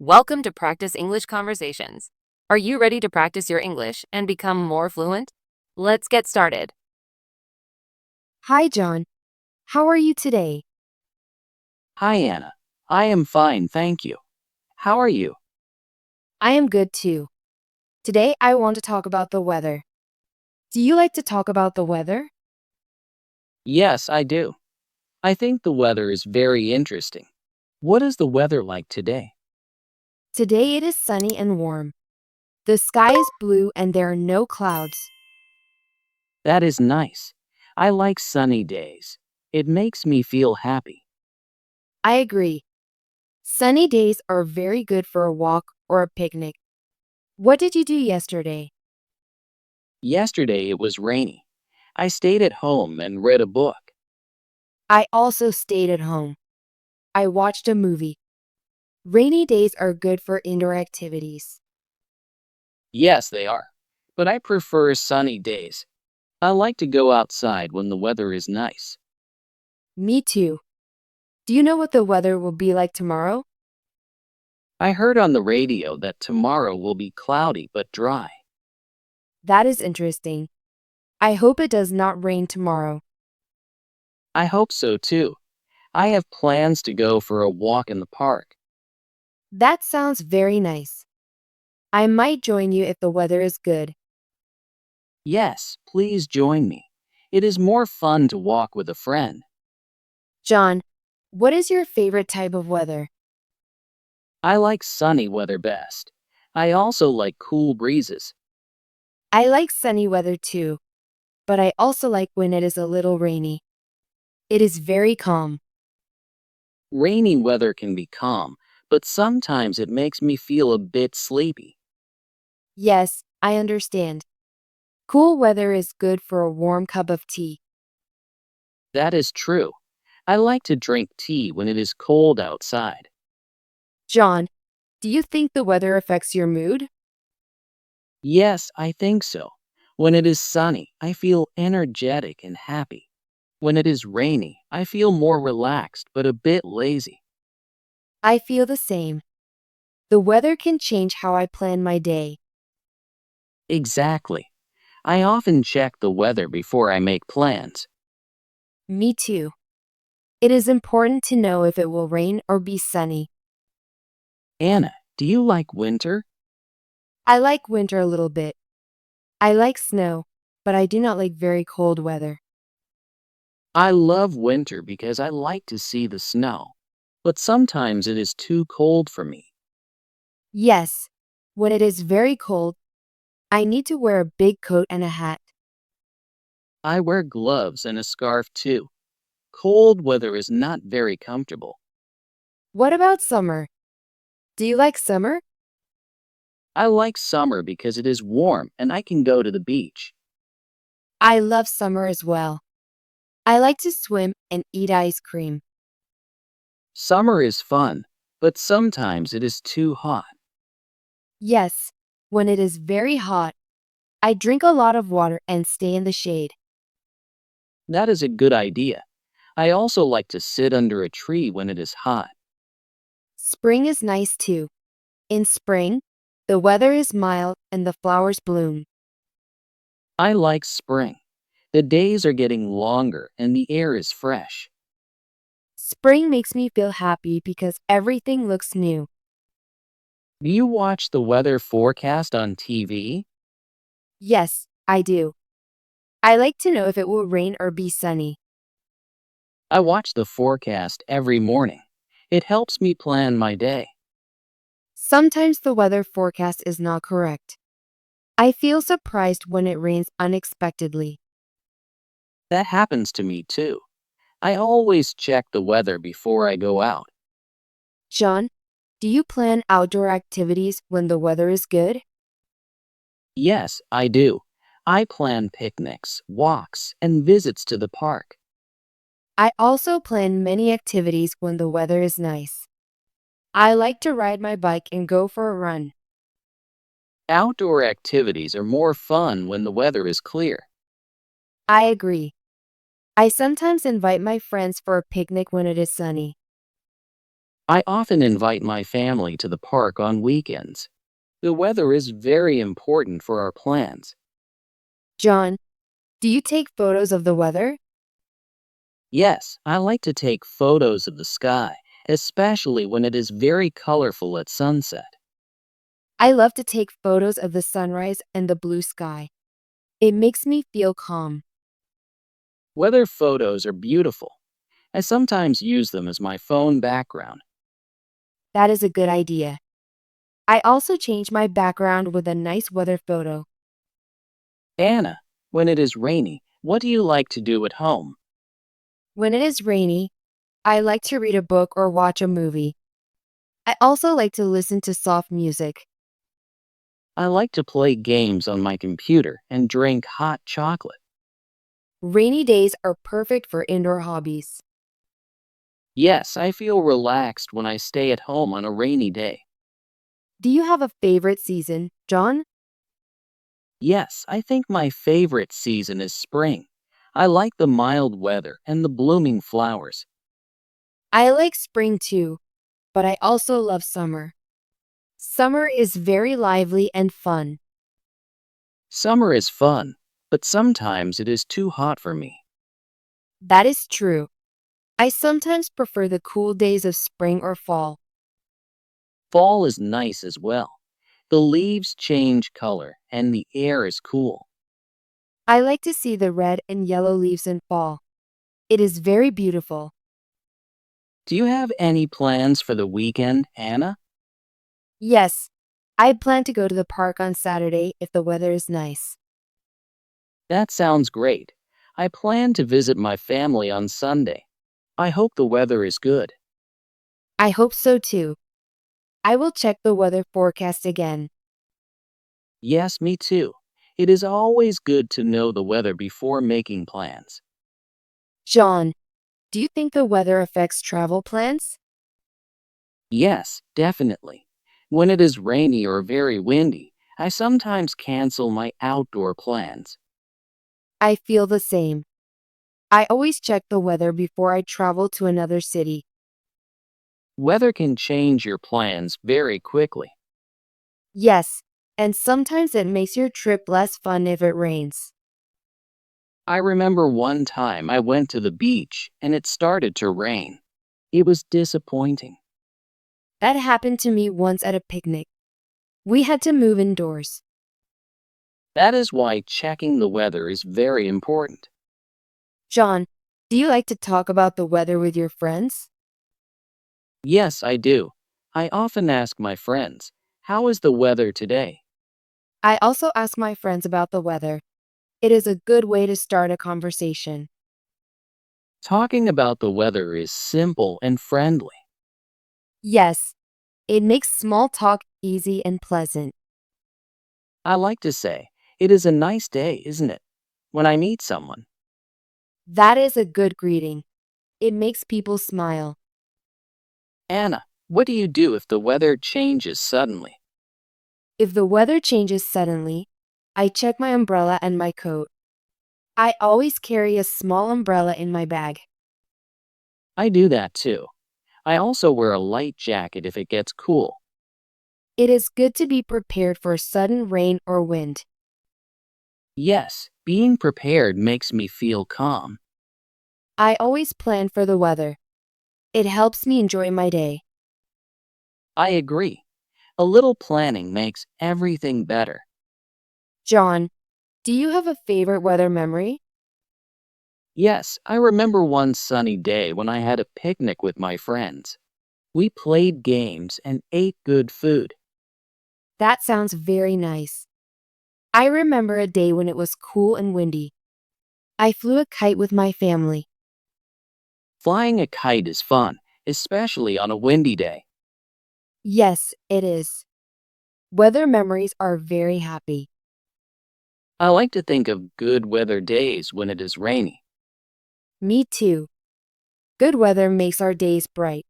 Welcome to Practice English Conversations. Are you ready to practice your English and become more fluent? Let's get started. Hi, John. How are you today? Hi, Anna. I am fine, thank you. How are you? I am good too. Today, I want to talk about the weather. Do you like to talk about the weather? Yes, I do. I think the weather is very interesting. What is the weather like today? Today, it is sunny and warm. The sky is blue and there are no clouds. That is nice. I like sunny days. It makes me feel happy. I agree. Sunny days are very good for a walk or a picnic. What did you do yesterday? Yesterday it was rainy. I stayed at home and read a book. I also stayed at home. I watched a movie. Rainy days are good for indoor activities. Yes, they are. But I prefer sunny days. I like to go outside when the weather is nice. Me too. Do you know what the weather will be like tomorrow? I heard on the radio that tomorrow will be cloudy but dry. That is interesting. I hope it does not rain tomorrow. I hope so too. I have plans to go for a walk in the park. That sounds very nice. I might join you if the weather is good. Yes, please join me. It is more fun to walk with a friend. John, what is your favorite type of weather? I like sunny weather best. I also like cool breezes. I like sunny weather too, but I also like when it is a little rainy. It is very calm. Rainy weather can be calm, but sometimes it makes me feel a bit sleepy. Yes, I understand. Cool weather is good for a warm cup of tea. That is true. I like to drink tea when it is cold outside. John, do you think the weather affects your mood? Yes, I think so. When it is sunny, I feel energetic and happy. When it is rainy, I feel more relaxed but a bit lazy. I feel the same. The weather can change how I plan my day. Exactly. I often check the weather before I make plans. Me too. It is important to know if it will rain or be sunny. Anna, do you like winter? I like winter a little bit. I like snow, but I do not like very cold weather. I love winter because I like to see the snow. But sometimes it is too cold for me. Yes, when it is very cold, I need to wear a big coat and a hat. I wear gloves and a scarf too. Cold weather is not very comfortable. What about summer? Do you like summer? I like summer because it is warm and I can go to the beach. I love summer as well. I like to swim and eat ice cream. Summer is fun, but sometimes it is too hot. Yes, when it is very hot, I drink a lot of water and stay in the shade. That is a good idea. I also like to sit under a tree when it is hot. Spring is nice too. In spring, the weather is mild and the flowers bloom. I like spring. The days are getting longer and the air is fresh. Spring makes me feel happy because everything looks new. Do you watch the weather forecast on TV? Yes, I do. I like to know if it will rain or be sunny. I watch the forecast every morning. It helps me plan my day. Sometimes the weather forecast is not correct. I feel surprised when it rains unexpectedly. That happens to me too. I always check the weather before I go out. John, do you plan outdoor activities when the weather is good? Yes, I do. I plan picnics, walks, and visits to the park. I also plan many activities when the weather is nice. I like to ride my bike and go for a run. Outdoor activities are more fun when the weather is clear. I agree. I sometimes invite my friends for a picnic when it is sunny. I often invite my family to the park on weekends. The weather is very important for our plans. John, do you take photos of the weather? Yes, I like to take photos of the sky, especially when it is very colorful at sunset. I love to take photos of the sunrise and the blue sky. It makes me feel calm. Weather photos are beautiful. I sometimes use them as my phone background. That is a good idea. I also change my background with a nice weather photo. Anna, when it is rainy, what do you like to do at home? When it is rainy, I like to read a book or watch a movie. I also like to listen to soft music. I like to play games on my computer and drink hot chocolate. Rainy days are perfect for indoor hobbies. Yes, I feel relaxed when I stay at home on a rainy day. Do you have a favorite season, John? Yes, I think my favorite season is spring. I like the mild weather and the blooming flowers. I like spring too, but I also love summer. Summer is very lively and fun. Summer is fun, but sometimes it is too hot for me. That is true. I sometimes prefer the cool days of spring or fall. Fall is nice as well. The leaves change color and the air is cool. I like to see the red and yellow leaves in fall. It is very beautiful. Do you have any plans for the weekend, Anna? Yes, I plan to go to the park on Saturday if the weather is nice. That sounds great. I plan to visit my family on Sunday. I hope the weather is good. I hope so too. I will check the weather forecast again. Yes, me too. It is always good to know the weather before making plans. John, do you think the weather affects travel plans? Yes, definitely. When it is rainy or very windy, I sometimes cancel my outdoor plans. I feel the same. I always check the weather before I travel to another city. Weather can change your plans very quickly. Yes, and sometimes it makes your trip less fun if it rains. I remember one time I went to the beach and it started to rain. It was disappointing. That happened to me once at a picnic. We had to move indoors. That is why checking the weather is very important. John, do you like to talk about the weather with your friends? Yes, I do. I often ask my friends, how is the weather today? I also ask my friends about the weather. It is a good way to start a conversation. Talking about the weather is simple and friendly. Yes, it makes small talk easy and pleasant. I like to say, it is a nice day, isn't it? When I meet someone. That is a good greeting. It makes people smile. Anna, what do you do if the weather changes suddenly? If the weather changes suddenly, I check my umbrella and my coat. I always carry a small umbrella in my bag. I do that too. I also wear a light jacket if it gets cool. It is good to be prepared for sudden rain or wind. Yes, being prepared makes me feel calm. I always plan for the weather. It helps me enjoy my day. I agree. A little planning makes everything better. John, do you have a favorite weather memory? Yes, I remember one sunny day when I had a picnic with my friends. We played games and ate good food. That sounds very nice. I remember a day when it was cool and windy. I flew a kite with my family. Flying a kite is fun, especially on a windy day. Yes, it is. Weather memories are very happy. I like to think of good weather days when it is rainy. Me too. Good weather makes our days bright.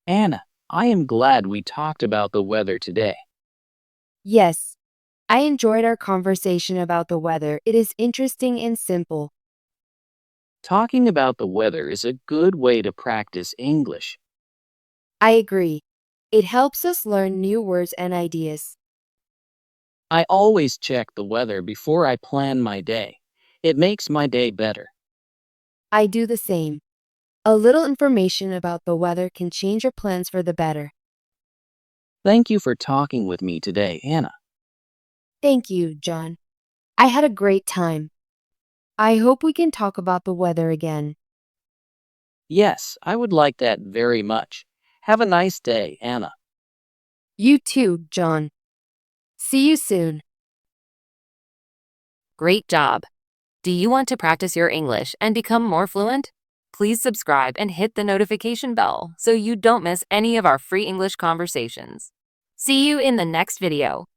Anna, I am glad we talked about the weather today. Yes, I enjoyed our conversation about the weather. It is interesting and simple. Talking about the weather is a good way to practice English. I agree. It helps us learn new words and ideas. I always check the weather before I plan my day. It makes my day better. I do the same. A little information about the weather can change your plans for the better. Thank you for talking with me today, Anna. Thank you, John. I had a great time. I hope we can talk about the weather again. Yes, I would like that very much. Have a nice day, Anna. You too, John. See you soon. Great job! Do you want to practice your English and become more fluent? Please subscribe and hit the notification bell so you don't miss any of our free English conversations. See you in the next video.